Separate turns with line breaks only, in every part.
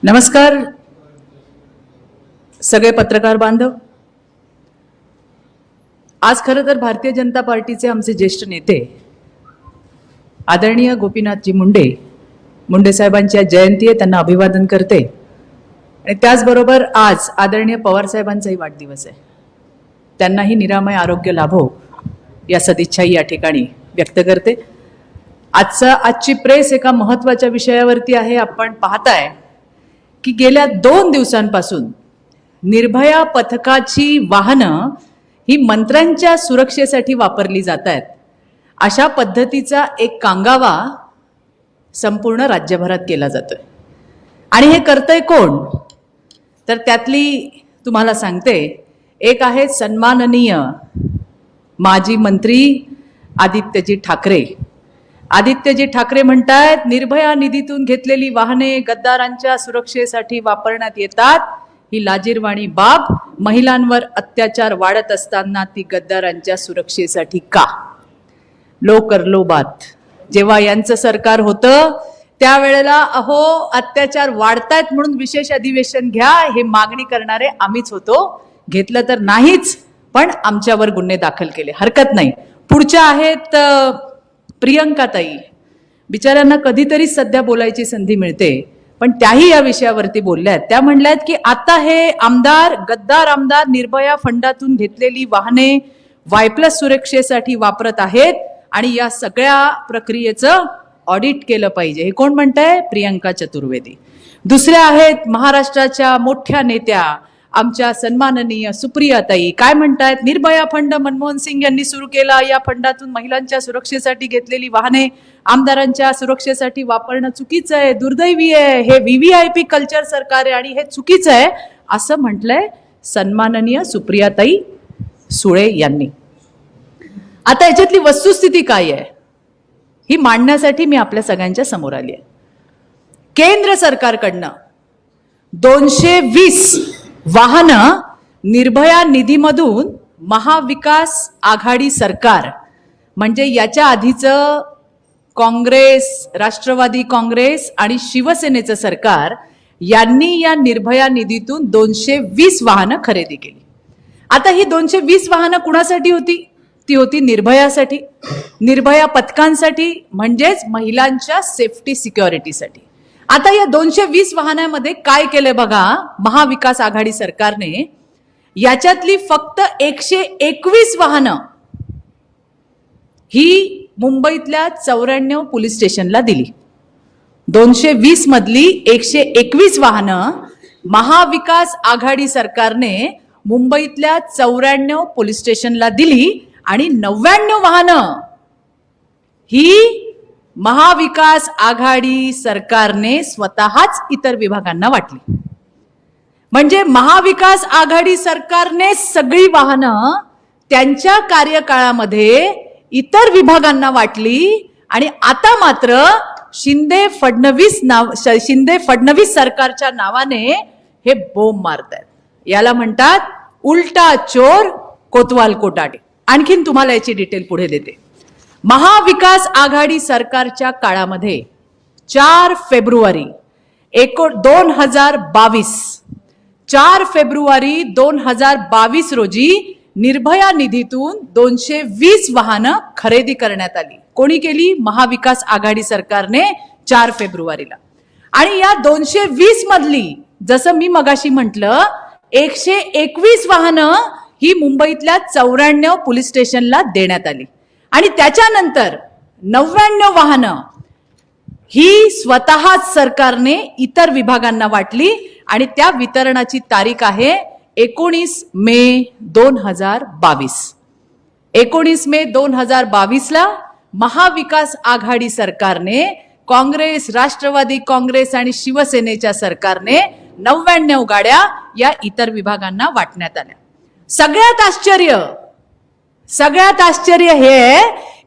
नमस्कार सगळे पत्रकार बांधव। आज खरं तर भारतीय जनता पार्टीचे आमचे ज्येष्ठ नेते आदरणीय गोपीनाथजी मुंडे साहेबांची आज जयंती आहे, त्यांना अभिवादन करते। आणि त्याचबरोबर आज आदरणीय पवार साहेबांचाही वाढदिवस आहे, त्यांनाही निरामय आरोग्य लाभो या सदिच्छाही या ठिकाणी व्यक्त करते। आजची प्रेस एका महत्त्वाच्या विषयावरती आहे। आपण पाहताय की गेल्या 2 दिवसांपासून निर्भया पथकाची वाहनं ही मंत्र्यांच्या सुरक्षेसाठी वापरली जात आहेत, अशा पद्धतीचा एक कांगावा संपूर्ण राज्यभरात केला जातोय। आणि हे करतंय कोण? तर त्यातली तुम्हाला सांगते, एक आहे सन्माननीय माजी मंत्री आदित्यजी ठाकरे। आदित्यजी ठाकरे म्हणतायत निर्भया निधीतून घेतलेली वाहने गद्दारांच्या सुरक्षेसाठी वापरण्यात येतात, ही लाजिरवाणी बाब। महिलांवर अत्याचार वाढत असताना ती गद्दारांच्या सुरक्षेसाठी का? लो कर लो बात। जेव्हा यांचं सरकार होतं त्यावेळेला अहो अत्याचार वाढतायत म्हणून विशेष अधिवेशन घ्या हे मागणी करणारे आम्हीच होतो। घेतलं तर नाहीच, पण आमच्यावर गुन्हे दाखल केले, हरकत नाही। पुढच्या आहेत प्रियंकाताई, बिचाऱ्यांना कधीतरी सध्या बोलायची संधी मिळते, पण त्याही या विषयावरती बोलल्यात। त्या म्हणल्यात की आता हे गद्दार आमदार निर्भया फंडातून घेतलेली वाहने Y+ सुरक्षेसाठी वापरत आहेत आणि या सगळ्या प्रक्रियेचं ऑडिट केलं पाहिजे। हे कोण म्हणतंय? प्रियंका चतुर्वेदी। दुसऱ्या आहेत महाराष्ट्राच्या मोठ्या नेत्या आमच्या सन्माननीय सुप्रियाताई। काय म्हणतायत? निर्भया फंड मनमोहन सिंग यांनी सुरू केला, या फंडातून महिलांच्या सुरक्षेसाठी घेतलेली वाहने आमदारांच्या सुरक्षेसाठी वापरणं चुकीचं आहे, दुर्दैवी आहे, हे VVIP कल्चर सरकार आहे आणि हे चुकीचं आहे, असं म्हटलंय सन्माननीय सुप्रियाताई सुळे यांनी। आता याच्यातली वस्तुस्थिती काय आहे ही मांडण्यासाठी मी आपल्या सगळ्यांच्या समोर आली आहे। केंद्र सरकारकडनं 220 वाहनं निर्भया निधीमधून महाविकास आघाडी सरकार, म्हणजे याच्या आधीचं काँग्रेस, राष्ट्रवादी काँग्रेस आणि शिवसेनेचं सरकार यांनी या निर्भया निधीतून 220 वाहनं खरेदी केली। आता ही 220 वाहनं कुणासाठी होती? ती होती निर्भयासाठी, निर्भया पथकांसाठी, म्हणजेच महिलांच्या सेफ्टी सिक्युरिटीसाठी। आता या 220 वाहनांमध्ये काय केलंय बघा महाविकास आघाडी सरकारने, याच्यातली फक्त 121 वाहनं ही मुंबईतल्या 94 पोलीस स्टेशनला दिली। 220 मधली 121 वाहनं महाविकास आघाडी सरकारने मुंबईतल्या 94 पोलीस स्टेशनला दिली आणि 99 वाहनं ही महाविकास आघाडी सरकारने स्वतःच इतर विभागांना वाटली। म्हणजे महाविकास आघाडी सरकारने सगळी वाहनं त्यांच्या कार्यकाळामध्ये इतर विभागांना वाटली आणि आता मात्र शिंदे फडणवीस सरकारच्या नावाने हे बोंब मारतायत। याला म्हणतात उलटा चोर कोतवाल कोटाडे। आणखीन तुम्हाला याची डिटेल पुढे देते। महाविकास आघाडी सरकारच्या काळामध्ये 4 फेब्रुवारी 2022 रोजी निर्भया निधीतून 220 वाहनं खरेदी करण्यात आली। कोणी केली? महाविकास आघाडी सरकारने 4 फेब्रुवारीला। आणि या 220 मधली जसं मी मगाशी म्हटलं 121 वाहनं ही मुंबईतल्या 94 पोलीस स्टेशनला देण्यात आली आणि त्याच्यानंतर 99 वाहनं ही स्वतःच सरकारने इतर विभागांना वाटली आणि त्या वितरणाची तारीख आहे 19 मे 2022। 19 मे 2022 ला महाविकास आघाडी सरकारने काँग्रेस, राष्ट्रवादी काँग्रेस आणि शिवसेनेच्या सरकारने 99 गाड्या या इतर विभागांना वाटण्यात आल्या। सगळ्यात आश्चर्य हे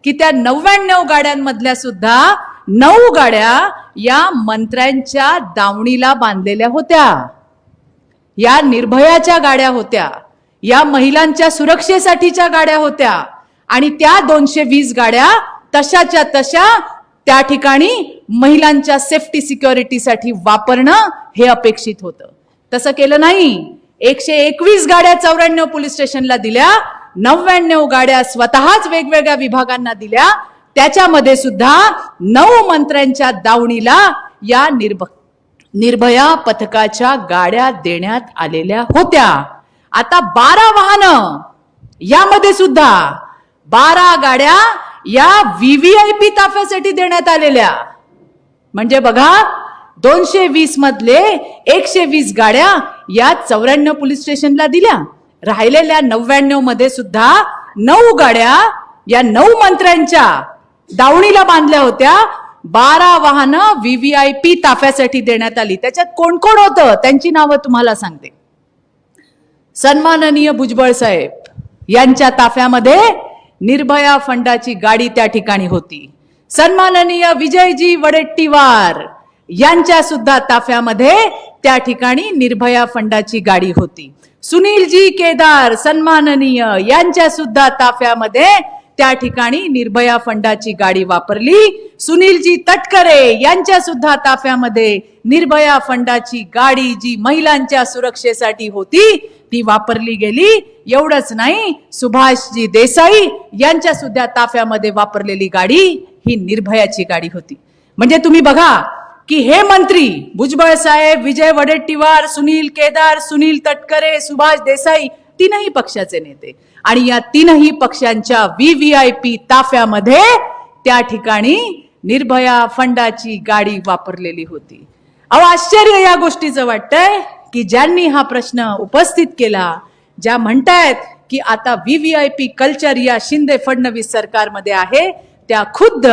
की त्या 99 गाड्यांमधल्या सुद्धा 9 गाड्या या मंत्र्यांच्या दावणीला बांधलेल्या होत्या, या निर्भयाच्या गाड्या होत्या, या महिलांच्या सुरक्षेसाठीच्या गाड्या होत्या। आणि त्या 220 गाड्या तशाच्या तशा त्या ठिकाणी महिलांच्या सेफ्टी सिक्युरिटीसाठी वापरणं हे अपेक्षित होतं. तसं केलं नाही. 121 गाड्या 94 पोलीस स्टेशनला दिल्या, 99 गाड्या स्वतःच वेगवेगळ्या विभागांना दिल्या. त्याच्यामध्ये सुद्धा 9 मंत्र्यांच्या दावणीला या निर्भया पथकाच्या गाड्या देण्यात आलेल्या होत्या. आता 12 वाहनं, यामध्ये सुद्धा 12 गाड्या या व्हीव्हीआयपी ताफ्यासाठी देण्यात आलेल्या. म्हणजे बघा, 220 मधले 120 गाड्या या 94 पोलीस स्टेशनला दिल्या. राहिलेल्या 99 मध्ये सुद्धा 9 गाड्या या 9 मंत्र्यांच्या दावणीला बांधल्या होत्या. 12 वाहनं व्हीव्हीआयपी ताफ्यासाठी देण्यात आली. त्याच्यात कोण कोण होतं त्यांची नावं तुम्हाला सांगते. सन्माननीय भुजबळ साहेब यांच्या ताफ्यामध्ये निर्भया फंडाची गाडी त्या ठिकाणी होती. सन्माननीय विजयजी वडेट्टीवार यांच्या सुद्धा ताफ्यामध्ये त्या ठिकाणी निर्भया फंडाची गाडी होती. सुनीलजी केदार सन्माननीय यांच्या सुद्धा ताफ्यामध्ये त्या ठिकाणी निर्भया फंडाची गाडी वापरली. सुनीलजी तटकरे यांच्या सुद्धा ताफ्यामध्ये निर्भया फंडाची गाडी जी महिलांच्या सुरक्षेसाठी होती ती वापरली गेली. एवढंच नाही, सुभाषजी देसाई यांच्या सुद्धा ताफ्यामध्ये वापरलेली गाडी ही निर्भयाची गाडी होती. म्हणजे तुम्ही बघा की हे मंत्री भुजबळ साहेब, विजय वडेट्टीवार, सुनील केदार, सुनील तटकरे, सुभाष देसाई, तीनही पक्षाचे नेते आणि या तीनही पक्षांच्या व्हीव्हीआयपी ताफ्यामध्ये त्या ठिकाणी निर्भया फंडाची गाडी वापरलेली होती. अहो, आश्चर्य या गोष्टीचं वाटतंय की ज्यांनी हा प्रश्न उपस्थित केला, ज्या म्हणतायत की आता व्हीव्हीआयपी कल्चर या शिंदे फडणवीस सरकारमध्ये आहे, त्या खुद्द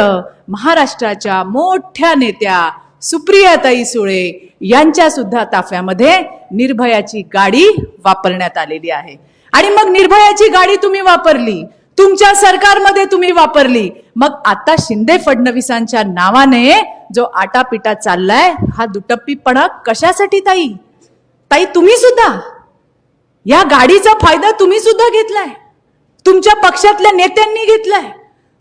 महाराष्ट्राच्या मोठ्या नेत्या सुप्रियाताई सुळे यांच्या सुद्धा ताफ्यामध्ये निर्भयाची गाडी वापरण्यात आलेली आहे. आणि मग निर्भयाची गाडी तुम्ही वापरली, तुमच्या सरकारमध्ये तुम्ही वापरली, मग आता शिंदे फडणवीसांच्या नावाने जो आटापिटा चाललाय हा दुटप्पीपणा कशासाठी? ताई ताई तुम्ही सुद्धा या गाडीचा फायदा तुम्ही सुद्धा घेतलाय, तुमच्या पक्षातल्या नेत्यांनी घेतलाय,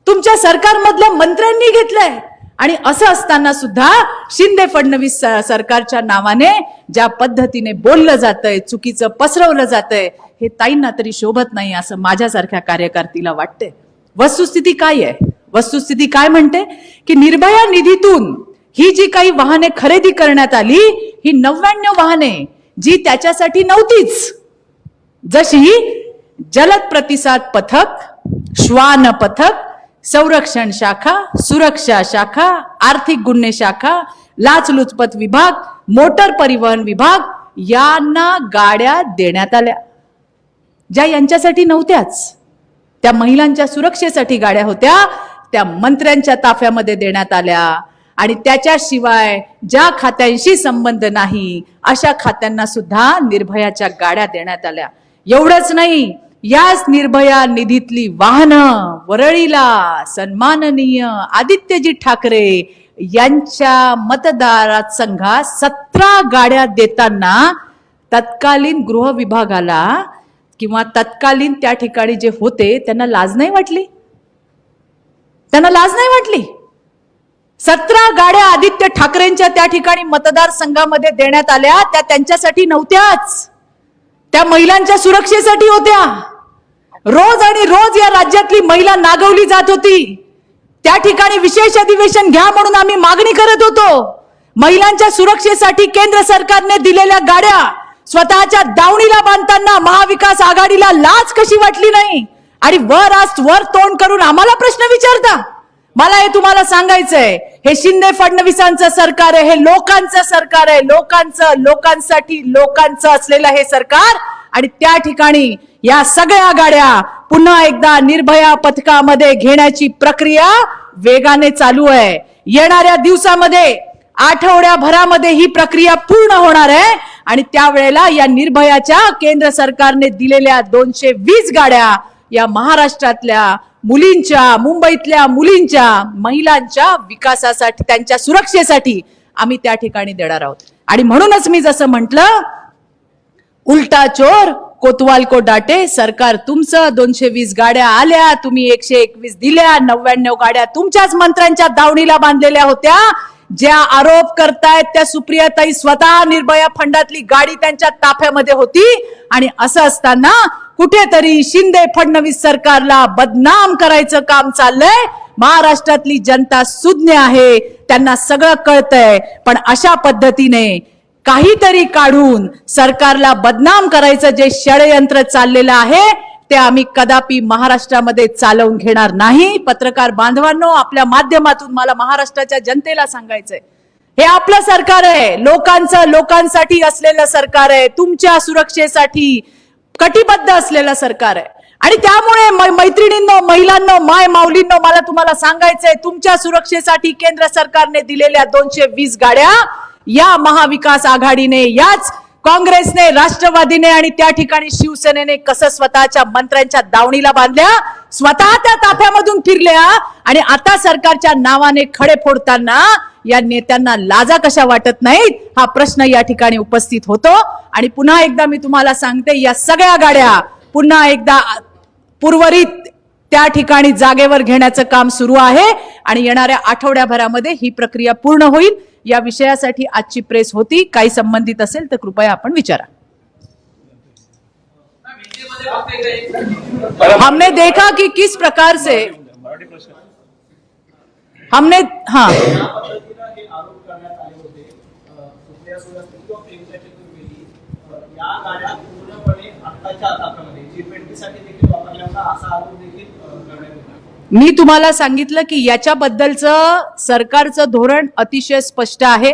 तुमच्या सरकारमधल्या मंत्र्यांनी घेतलाय. आणि असं असताना सुद्धा शिंदे फडणवीस सरकारच्या नावाने ज्या पद्धतीने बोललं जातंय, चुकीचं पसरवलं जातंय, हे ताईंना तरी शोभत नाही असं माझ्यासारख्या कार्यकर्त्याला वाटते. वस्तुस्थिती काय आहे? वस्तुस्थिती काय म्हणते की निर्भया निधीतून ही जी काही वाहने खरेदी करण्यात आली, ही 99 वाहने जी त्याच्यासाठी नव्हतीच, जशी जलद प्रतिसाद पथक, श्वान पथक, संरक्षण शाखा, सुरक्षा शाखा, आर्थिक गुन्हे शाखा, लाचलुचपत विभाग, मोटर परिवहन विभाग यांना गाड्या देण्यात आल्या, ज्या यांच्यासाठी नव्हत्याच. त्या महिलांच्या सुरक्षेसाठी गाड्या होत्या, त्या मंत्र्यांच्या ताफ्यामध्ये देण्यात आल्या. आणि त्याच्याशिवाय ज्या खात्यांशी संबंध नाही अशा खात्यांना सुद्धा निर्भयाच्या गाड्या देण्यात आल्या. एवढंच नाही, याच निर्भया निधीतली वाहनं वरळीला सन्माननीय आदित्यजी ठाकरे यांच्या मतदारसंघात 17 गाड्या देताना तत्कालीन गृह विभागाला किंवा तत्कालीन त्या ठिकाणी जे होते त्यांना लाज नाही वाटली? त्यांना लाज नाही वाटली? 17 गाड्या आदित्य ठाकरेंच्या त्या ठिकाणी मतदारसंघामध्ये देण्यात आल्या, त्या त्यांच्यासाठी नव्हत्याच, त्या महिलांच्या सुरक्षेसाठी होत्या. रोज आणि रोज या राज्यातली महिला नागवली जात होती. त्या ठिकाणी विशेष अधिवेशन घ्या म्हणून आम्ही मागणी करत होतो. महिलांच्या सुरक्षेसाठी केंद्र सरकारने दिलेल्या गाड्या स्वतःच्या दावणीला बांधताना महाविकास आघाडीला लाज कशी वाटली नाही? आणि वर तोंड करून आम्हाला प्रश्न विचारता. मला हे तुम्हाला सांगायचंय, हे शिंदे फडणवीसांचं सरकार आहे, हे लोकांचं सरकार आहे, लोकांसाठी लोकांचं असलेलं हे सरकार. आणि त्या ठिकाणी या सगळ्या गाड्या पुन्हा एकदा निर्भया पथकामध्ये घेण्याची प्रक्रिया वेगाने चालू आहे. येणाऱ्या दिवसामध्ये आठवड्याभरामध्ये ही प्रक्रिया पूर्ण होणार आहे आणि त्यावेळेला या निर्भयाच्या केंद्र सरकारने दिलेल्या 220 गाड्या या महाराष्ट्रातल्या मुलींच्या, मुंबईतल्या मुलींच्या, महिलांच्या विकासासाठी, त्यांच्या सुरक्षेसाठी आम्ही त्या ठिकाणी देणार आहोत. आणि म्हणूनच मी जसं म्हटलं, उलटा चोर कोतवाल को डाटे, सरकार तुमचं 220 गाड्या आल्या, तुम्ही 121 दिल्या, 99 गाड्या तुमच्याच मंत्र्यांच्या दावणीला बांधलेल्या होत्या. ज्या आरोप करतायत त्या सुप्रियाताई स्वतः निर्भया फंडातली गाडी त्यांच्या ताफ्यामध्ये होती आणि असं असताना कुठेतरी शिंदे फडणवीस सरकारला बदनाम करायचं काम चाललंय। महाराष्ट्रातली जनता सुज्ञ आहे, त्यांना सगळं कळतंय, पण अशा पद्धतीने काहीतरी काढून सरकारला बदनाम करायचं जे षडयंत्र चाललेलं आहे ते आम्ही कदापि महाराष्ट्रामध्ये चालवून घेणार नाही। पत्रकार बांधवांनो, आपल्या माध्यमातून मला महाराष्ट्राच्या जनतेला सांगायचंय, हे आपलं सरकार आहे, लोकांचं लोकांसाठी असलेलं सरकार आहे, तुमच्या सुरक्षेसाठी कटिबद्ध असलेलं सरकार आहे। आणि त्यामुळे मैत्रिणींनो, महिलांनो, माय माऊलींनो, मला तुम्हाला सांगायचंय, तुमच्या सुरक्षेसाठी केंद्र सरकारने दिलेल्या 220 गाड्या या महाविकास आघाडीने, याच काँग्रेसने, राष्ट्रवादीने आणि त्या ठिकाणी शिवसेनेने कसं स्वतःच्या मंत्र्यांच्या दावणीला बांधल्या, स्वतः त्या ताफ्यामधून फिरल्या आणि आता सरकारच्या नावाने खडे फोडताना या नेत्यांना लाजा कशा वाटत नाहीत, हा प्रश्न या ठिकाणी उपस्थित होतो। आणि पुन्हा एकदा मी तुम्हाला सांगते, या सगळ्या गाड्या पुन्हा एकदा पूर्वरित त्या ठिकाणी जागेवर घेण्याचं काम सुरू आहे आणि येणाऱ्या आठवड्याभरामध्ये ही प्रक्रिया पूर्ण होईल। या विषयासाठी आजची प्रेस होती, काही संबंधित असेल तर कृपया आपण विचारा। हमने देखा कि किस प्रकार से हमने मी तुम्हाला सांगितलं की याच्याबद्दलचं सरकारचं धोरण अतिशय स्पष्ट आहे।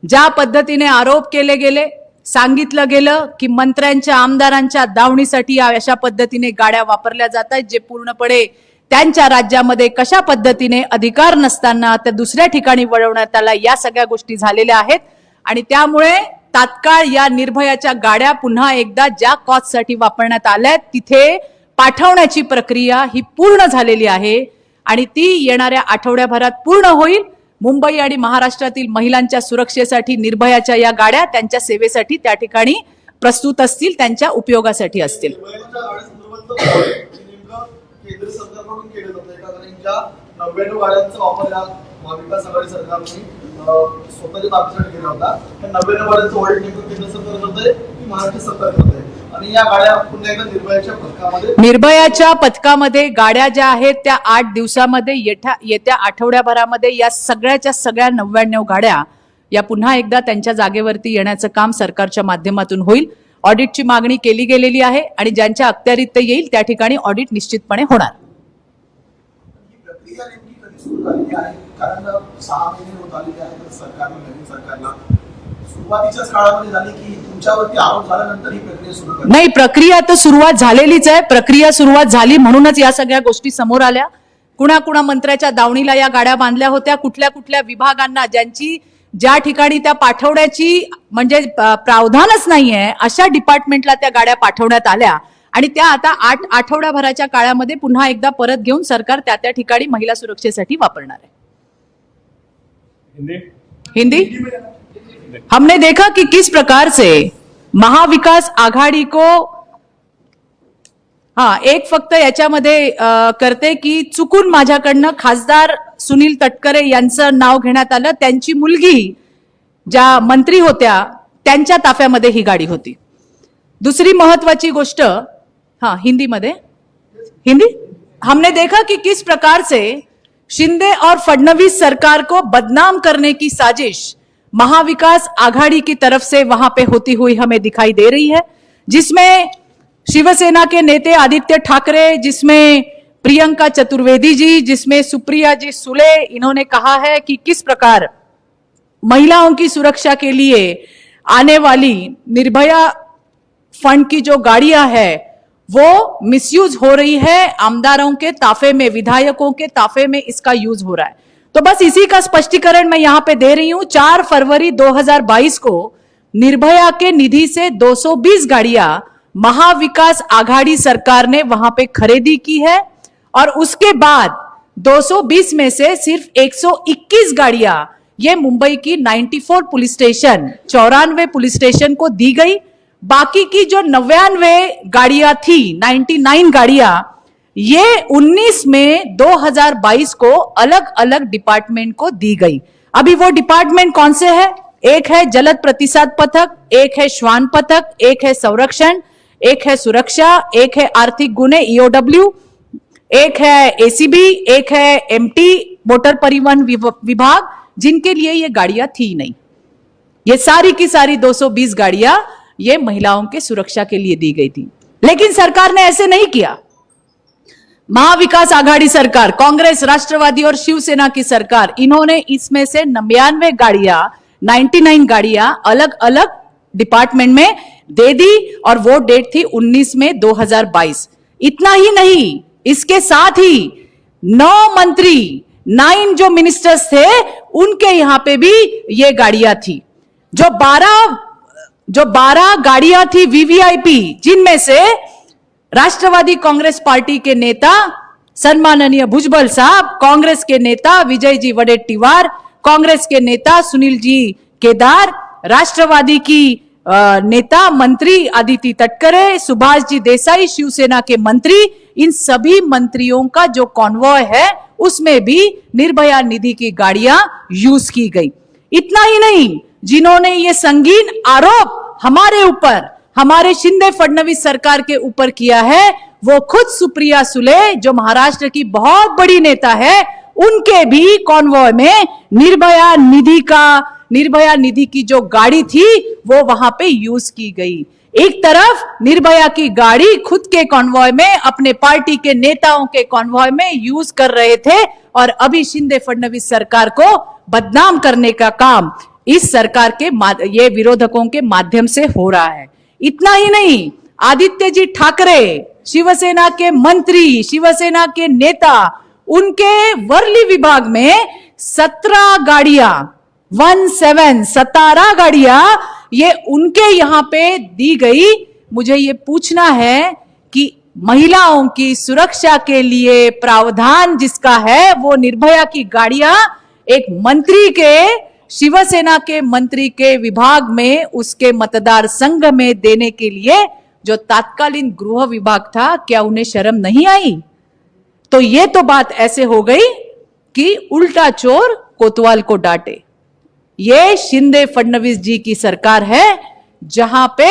ज्या पद्धतीने आरोप केले गेले, सांगितलं गेलं की मंत्र्यांच्या आमदारांच्या दावणीसाठी अशा पद्धतीने गाड्या वापरल्या जात आहेत, जे पूर्णपणे त्यांच्या राज्यामध्ये कशा पद्धतीने अधिकार नसताना त्या दुसऱ्या ठिकाणी वळवण्यात आला, या सगळ्या गोष्टी झालेल्या आहेत। आणि त्यामुळे तात्काळ या निर्भयाच्या गाड्या पुन्हा एकदा ज्या कॉजसाठी वापरण्यात आल्या तिथे पाठवण्याची प्रक्रिया ही पूर्ण झालेली आहे आणि ती येणाऱ्या आठवड्याभरात पूर्ण होईल। मुंबई आणि महाराष्ट्रातील महिलांच्या सुरक्षेसाठी निर्भयाच्या या गाड्या त्यांच्या सेवेसाठी त्या ठिकाणी प्रस्तुत असतील, त्यांच्या उपयोगासाठी असतील। निर्भयाच्या पथकामध्ये गाड्या ज्या आहेत त्या 8 दिवसामध्ये येत्या आठवड्याभरामध्ये या सगळ्याच्या सगळ्या 99 गाड्या या पुन्हा एकदा त्यांच्या जागेवरती येण्याचं काम सरकारच्या माध्यमातून होईल। ऑडिटची मागणी केली गेलेली आहे आणि ज्यांच्या अखत्यारीत ते येईल त्या ठिकाणी ऑडिट निश्चितपणे होणार। नाही, प्रक्रिया तर सुरुवात झालेलीच आहे। प्रक्रिया सुरुवात झाली म्हणूनच या सगळ्या गोष्टी समोर आल्या। कुणा मंत्र्याच्या दावणीला या गाड्या बांधल्या होत्या, कुठल्या कुठल्या विभागांना ज्यांची ज्या ठिकाणी त्या पाठवण्याची म्हणजे प्रावधानच नाहीये अशा डिपार्टमेंटला त्या गाड्या पाठवण्यात आल्या आणि त्या आता 8 आठवड्याभराच्या काळामध्ये पुन्हा एकदा परत घेऊन सरकार त्या ठिकाणी महिला सुरक्षेसाठी वापरणार आहे। हिंदी हमने देखा कि किस प्रकार से महाविकास आघाड़ी को एक फक्त याच्यामध्ये करते की चुकून माझ्याकडनं खासदार सुनील तटकरे यांचं नाव घेण्यात आलं। त्यांची मुलगी ज्या मंत्री होत्या त्यांच्या ताफ्यामध्ये ही गाडी होती। दुसरी महत्वाची गोष्ट हिंदी हमने देखा कि किस प्रकार से शिंदे और फडणवीस सरकार को बदनाम करने की साजिश महाविकास आघाड़ी की तरफ से वहां पे होती हुई हमें दिखाई दे रही है, जिसमें शिवसेना के नेता आदित्य ठाकरे, जिसमें प्रियंका चतुर्वेदी जी, जिसमें सुप्रिया जी सुले, इन्होंने कहा है कि किस प्रकार महिलाओं की सुरक्षा के लिए आने वाली निर्भया फंड की जो गाड़ियां है वो मिसयूज हो रही है, आमदारों के ताफे में, विधायकों के ताफे में इसका यूज हो रहा है। तो बस इसी का स्पष्टीकरण मैं यहां पे दे रही हूं। 4 फरवरी 2022 को निर्भया के निधि से 220 गाड़ियां महाविकास आघाड़ी सरकार ने वहां पे खरीदी की है और उसके बाद 220 में से सिर्फ 121 गाड़ियां ये मुंबई की 94 पुलिस स्टेशन, 94 पुलिस स्टेशन को दी गई। बाकी की जो 99 गाड़ियां थी, 99 गाड़ियां, ये 19 में 2022 को अलग अलग डिपार्टमेंट को दी गई। अभी वो डिपार्टमेंट कौन से है? एक है जलद प्रतिसाद पथक, एक है श्वान पथक, एक है संरक्षण, एक है सुरक्षा, एक है आर्थिक गुने ईओडब्ल्यू, एक है एसीबी, एक है एमटी मोटर परिवहन विभाग, जिनके लिए ये गाड़ियां थी नहीं। ये सारी की सारी 220 गाड़ियां ये महिलाओं के सुरक्षा के लिए दी गई थी। लेकिन सरकार ने ऐसे नहीं किया। महाविकास आघाड़ी सरकार, कांग्रेस, राष्ट्रवादी और शिवसेना की सरकार, इन्होंने इसमें से 99 गाड़ियां, 99 गाड़ियां अलग अलग डिपार्टमेंट में दे दी और वो डेट थी 19 में 2022। इतना ही नहीं, इसके साथ ही 9 मंत्री, 9 जो मिनिस्टर्स थे, उनके यहां पे भी ये गाड़ियां थी। जो 12 गाड़ियां थी वीवीआईपी, जिनमें से राष्ट्रवादी कांग्रेस पार्टी के नेता सम्माननीय भुजबल साहब, कांग्रेस के नेता विजय जी वडेट्टीवार, कांग्रेस के नेता सुनील जी केदार, राष्ट्रवादी की नेता मंत्री अदिति तटकरे, सुभाष जी देसाई, शिवसेना के मंत्री, इन सभी मंत्रियों का जो कॉन्वॉय है उसमें भी निर्भया निधि की गाड़ियां यूज की गई। इतना ही नहीं, जिन्होंने ये संगीन आरोप हमारे ऊपर, हमारे शिंदे फडणवीस सरकार के ऊपर किया है, वो खुद सुप्रिया सुले, जो महाराष्ट्र की बहुत बड़ी नेता है, उनके भी कॉन्वॉय में निर्भया निधि की जो गाड़ी थी वो वहां पे यूज की गई। एक तरफ निर्भया की गाड़ी खुद के कॉन्वॉय में, अपने पार्टी के नेताओं के कॉन्वॉय में यूज कर रहे थे, और अभी शिंदे फडणवीस सरकार को बदनाम करने का काम इस सरकार के ये विरोधकों के माध्यम से हो रहा है। इतना ही नहीं, आदित्य जी ठाकरे, शिवसेना के मंत्री, शिवसेना के नेता, उनके वर्ली विभाग में 17 गाड़ियां, 17 गाड़ियां ये उनके यहां पे दी गई। मुझे ये पूछना है कि महिलाओं की सुरक्षा के लिए प्रावधान जिसका है, वो निर्भया की गाड़ियां एक मंत्री के, शिवसेना के मंत्री के विभाग में, उसके मतदार संघ में देने के लिए जो तात्कालीन गृह विभाग था, क्या उन्हें शर्म नहीं आई? तो ये तो बात ऐसे हो गई कि उल्टा चोर कोतवाल को डांटे। ये शिंदे फडणवीस जी की सरकार है, जहां पे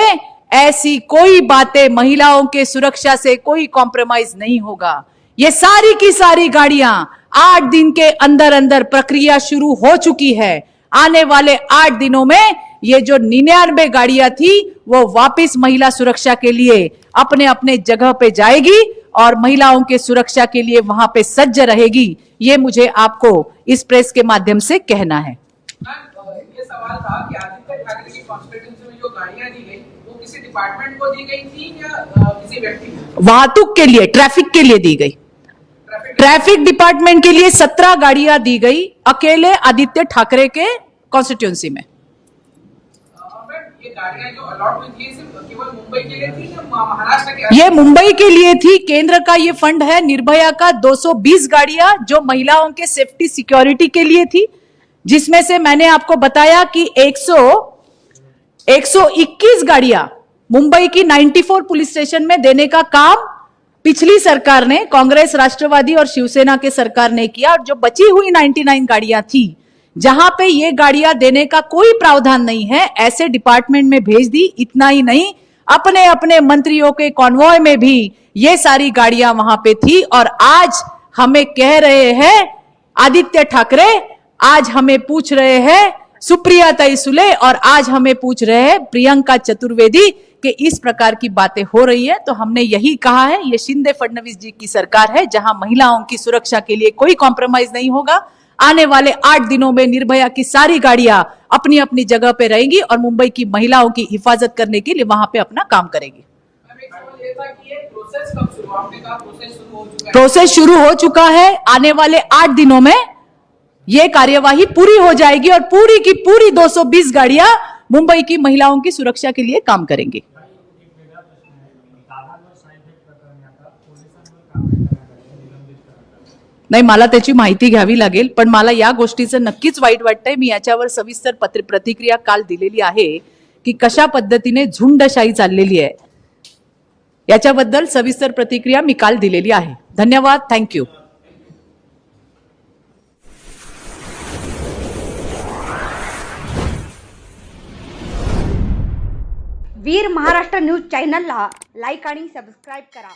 ऐसी कोई बातें, महिलाओं के सुरक्षा से कोई कॉम्प्रोमाइज नहीं होगा। ये सारी की सारी गाड़ियां 8 दिन के अंदर अंदर प्रक्रिया शुरू हो चुकी है। आने वाले 8 दिनों में ये जो 99 गाड़ियां थी वो वापस महिला सुरक्षा के लिए अपने अपने जगह पे जाएगी और महिलाओं के सुरक्षा के लिए वहां पे सज्ज रहेगी। ये मुझे आपको इस प्रेस के माध्यम से कहना है।
ये सवाल था कि आदित्य ठाकरे की कॉन्स्टिट्यूएंसी में जो गाड़ियां दी गई वो किसी डिपार्टमेंट को दी गई थी या किसी व्यक्ति को?
वाहतुक के लिए, ट्रैफिक के लिए दी गई। ट्रैफिक डिपार्टमेंट के लिए 17 गाड़ियां दी गई, अकेले आदित्य ठाकरे के कॉन्स्टिट्यूएंसी में।
ये गाड़ियां जो अलॉट हुई थी सिर्फ केवल मुंबई के लिए थी या महाराष्ट्र के?
ये मुंबई के लिए थी। केंद्र का ये फंड है निर्भया का, 220 गाड़ियां जो महिलाओं के सेफ्टी सिक्योरिटी के लिए थी, जिसमें से मैंने आपको बताया कि 121 गाड़ियां मुंबई की 94 पुलिस स्टेशन में देने का काम पिछली सरकार ने, कांग्रेस, राष्ट्रवादी और शिवसेना के सरकार ने किया। और जो बची हुई 99 गाड़ियां थी, जहां पे ये गाड़ियां देने का कोई प्रावधान नहीं है, ऐसे डिपार्टमेंट में भेज दी। इतना ही नहीं, अपने अपने मंत्रियों के कॉन्वॉय में भी ये सारी गाड़ियां वहां पे थी। और आज हमें कह रहे हैं आदित्य ठाकरे, आज हमें पूछ रहे हैं सुप्रिया सुले, और आज हमें पूछ रहे हैं प्रियंका चतुर्वेदी कि इस प्रकार की बातें हो रही है। तो हमने यही कहा है, ये शिंदे फडणवीस जी की सरकार है, जहां महिलाओं की सुरक्षा के लिए कोई कॉम्प्रोमाइज नहीं होगा। आने वाले 8 दिनों में निर्भया की सारी गाड़ियां अपनी अपनी जगह पे रहेंगी और मुंबई की महिलाओं की हिफाजत करने के लिए वहां पे अपना काम करेगी। प्रोसेस शुरू हो चुका है। आने वाले 8 दिनों में यह कार्यवाही पूरी हो जाएगी और पूरी की पूरी 220 गाड़ियां मुंबई की महिलाओं की सुरक्षा के लिए काम करेंगी। नाही, मला त्याची माहिती घ्यावी लागेल, पण मला या गोष्टीचं नक्कीच वाईट वाटतंय। मी याच्यावर सविस्तर प्रतिक्रिया काल दिलेली आहे की कशा पद्धतीने झुंडशाही चाललेली आहे, याच्याबद्दल सविस्तर प्रतिक्रिया मी काल दिलेली आहे। धन्यवाद, थँक्यू।
वीर महाराष्ट्र न्यूज चॅनलला लाईक आणि सबस्क्राईब करा.